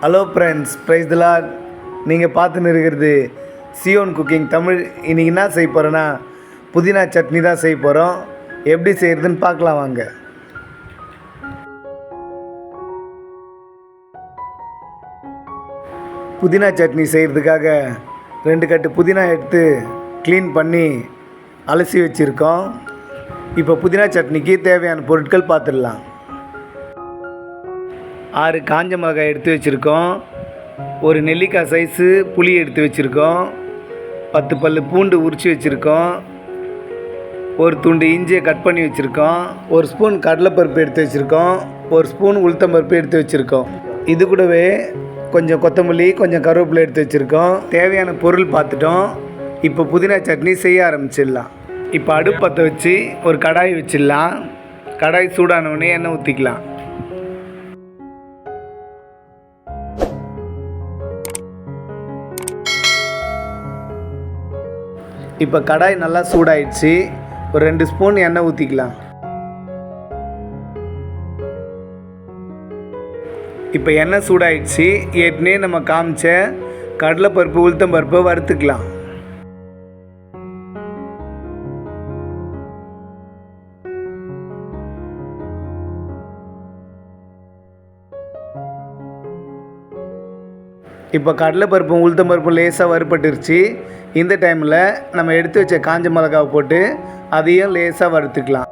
Hello friends, price தி Lord. நீங்கள் பார்த்துன்னு இருக்கிறது சியோன் குக்கிங் தமிழ். இன்றைக்கி என்ன செய்ய போகிறேன்னா புதினா சட்னி தான் செய்ய போகிறோம். எப்படி செய்கிறதுன்னு பார்க்கலாம் வாங்க. புதினா சட்னி செய்கிறதுக்காக 2 கட்டு புதினா எடுத்து க்ளீன் பண்ணி அலசி வச்சுருக்கோம். இப்போ புதினா சட்னிக்கு தேவையான பொருட்கள் பார்த்துடலாம். 6 காஞ்ச மிளகாய் எடுத்து வச்சுருக்கோம். ஒரு நெல்லிக்காய் சைஸு புளி எடுத்து வச்சுருக்கோம். 10 பல் பூண்டு உரித்து வச்சுருக்கோம். ஒரு துண்டு இஞ்சியை கட் பண்ணி வச்சுருக்கோம். 1 ஸ்பூன் கடலைப்பருப்பு எடுத்து வச்சுருக்கோம். 1 ஸ்பூன் உளுத்தம்பருப்பு எடுத்து வச்சுருக்கோம். இது கூடவே கொஞ்சம் கொத்தமல்லி, கொஞ்சம் கருவேப்பிலை எடுத்து வச்சுருக்கோம். தேவையான பொருள் பார்த்துட்டோம். இப்போ புதினா சட்னி செய்ய ஆரம்பிச்சிடலாம். இப்போ அடுப்பத்தை வச்சு ஒரு கடாய் வச்சிடலாம். கடாய் சூடானவுடனே எண்ணெய் ஊற்றிக்கலாம். இப்போ கடாய் நல்லா சூடாயிடுச்சு. ஒரு 2 ஸ்பூன் எண்ணெய் ஊற்றிக்கலாம். இப்போ எண்ணெய் சூடாயிடுச்சு. ஏற்கனவே நம்ம காமிச்ச கடலைப்பருப்பு, உளுத்தம்பருப்பை வறுத்துக்கலாம். இப்போ கடலைப்பருப்பும் உளுத்தம்பருப்பும் லேசாக வறுபட்டுருச்சு. இந்த டைமில் நம்ம எடுத்து வச்ச காஞ்ச மிளகாவை போட்டு அதையும் லேசாக வறுத்துக்கலாம்.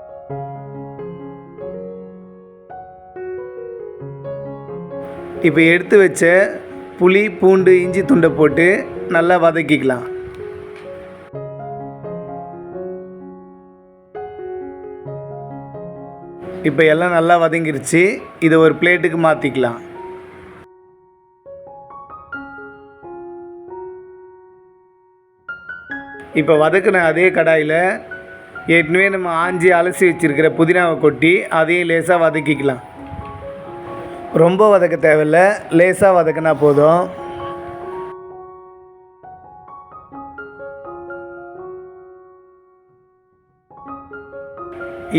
இப்போ எடுத்து வச்ச புளி, பூண்டு, இஞ்சி துண்டை போட்டு நல்லா வதக்கிக்கலாம். இப்போ எல்லாம் நல்லா வதங்கிருச்சு. இதை ஒரு பிளேட்டுக்கு மாற்றிக்கலாம். இப்போ வதக்கின அதே கடாயில் ஏற்கனவே நம்ம ஆஞ்சி அலசி வச்சுருக்கிற புதினாவை கொட்டி அதையும் லேசாக வதக்கிக்கலாம். ரொம்ப வதக்க தேவையில்லை, லேசாக வதக்கினா போதும்.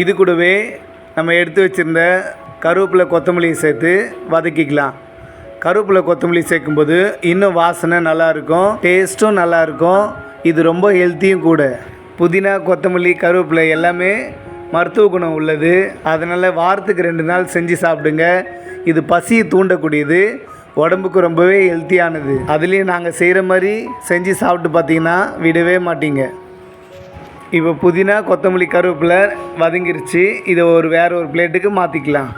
இது கூடவே நம்ம எடுத்து வச்சுருந்த கருவேப்பிலை, கொத்தமல்லியை சேர்த்து வதக்கிக்கலாம். கருவேப்பிலை, கொத்தமல்லி சேர்க்கும்போது இன்னும் வாசனை நல்லாயிருக்கும், டேஸ்ட்டும் நல்லாயிருக்கும். இது ரொம்ப ஹெல்த்தியும் கூட. புதினா, கொத்தமல்லி, கருவேப்பிலை எல்லாமே மருத்துவ குணம் உள்ளது. அதனால் வாரத்துக்கு 2 நாள் செஞ்சு சாப்பிடுங்க. இது பசியை தூண்டக்கூடியது, உடம்புக்கு ரொம்பவே ஹெல்த்தியானது. அதுலேயும் நாங்கள் செய்கிற மாதிரி செஞ்சு சாப்பிட்டு பார்த்தீங்கன்னா விடவே மாட்டீங்க. இப்போ புதினா, கொத்தமல்லி, கருவேப்பிலை வதங்கிருச்சு. இதை வேறு ஒரு பிளேட்டுக்கு மாற்றிக்கலாம்.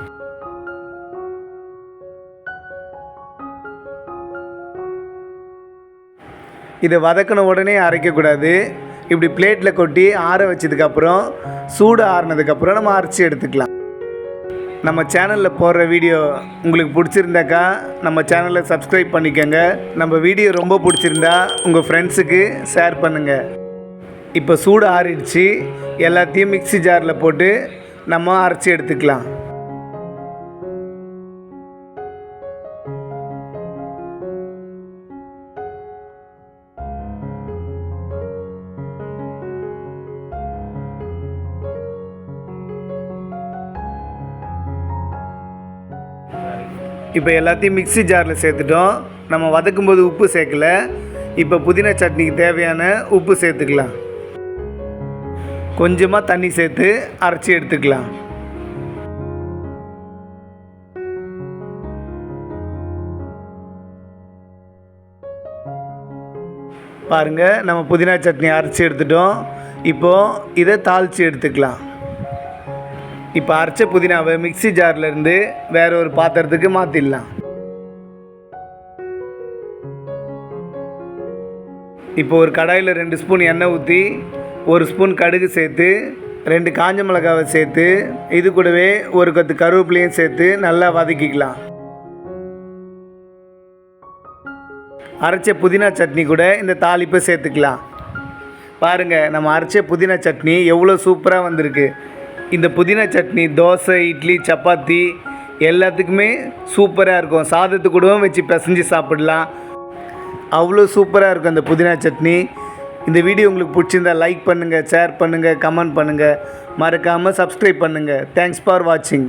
இதை வதக்கின உடனே அரைக்கக்கூடாது. இப்படி பிளேட்டில் கொட்டி ஆற வச்சதுக்கப்புறம், சூடு ஆறினதுக்கப்புறம் நம்ம அரைச்சி எடுத்துக்கலாம். நம்ம சேனலில் போடுற வீடியோ உங்களுக்கு பிடிச்சிருந்தாக்கா நம்ம சேனலை சப்ஸ்கிரைப் பண்ணிக்கோங்க. நம்ம வீடியோ ரொம்ப பிடிச்சிருந்தா உங்கள் ஃப்ரெண்ட்ஸுக்கு ஷேர் பண்ணுங்கள். இப்போ சூடு ஆறிடுச்சு. எல்லாத்தையும் மிக்ஸி ஜாரில் போட்டு நம்ம அரைச்சி எடுத்துக்கலாம். இப்போ எல்லாத்தையும் மிக்ஸி ஜாரில் சேர்த்துட்டோம். நம்ம வதக்கும்போது உப்பு சேர்க்கலை. இப்போ புதினா சட்னிக்கு தேவையான உப்பு சேர்த்துக்கலாம். கொஞ்சமாக தண்ணி சேர்த்து அரைச்சி எடுத்துக்கலாம். பாருங்கள், நம்ம புதினா சட்னி அரைச்சி எடுத்துட்டோம். இப்போது இதை தாளித்து எடுத்துக்கலாம். இப்போ அரைச்ச புதினாவை மிக்ஸி ஜார்லேருந்து வேறு ஒரு பாத்திரத்துக்கு மாற்றிடலாம். இப்போ ஒரு கடாயில் 2 ஸ்பூன் எண்ணெய் ஊற்றி 1 ஸ்பூன் கடுகு சேர்த்து 2 காஞ்ச மிளகாவை சேர்த்து இது கூடவே ஒரு கொத்து கருவேப்பிலையும் சேர்த்து நல்லா வதக்கிக்கலாம். அரைச்ச புதினா சட்னி கூட இந்த தாளிப்பை சேர்த்துக்கலாம். பாருங்கள், நம்ம அரைச்ச புதினா சட்னி எவ்வளோ சூப்பராக வந்திருக்கு. இந்த புதினா சட்னி தோசை, இட்லி, சப்பாத்தி எல்லாத்துக்குமே சூப்பராக இருக்கும். சாதத்து கூடவும் வச்சு பிசைஞ்சு சாப்பிடலாம். அவ்வளோ சூப்பராக இருக்கும் அந்த புதினா சட்னி. இந்த வீடியோ உங்களுக்கு பிடிச்சிருந்தால் லைக் பண்ணுங்கள், ஷேர் பண்ணுங்கள், கமெண்ட் பண்ணுங்கள். மறக்காமல் சப்ஸ்கிரைப் பண்ணுங்கள். தேங்க்ஸ் ஃபார் வாட்சிங்.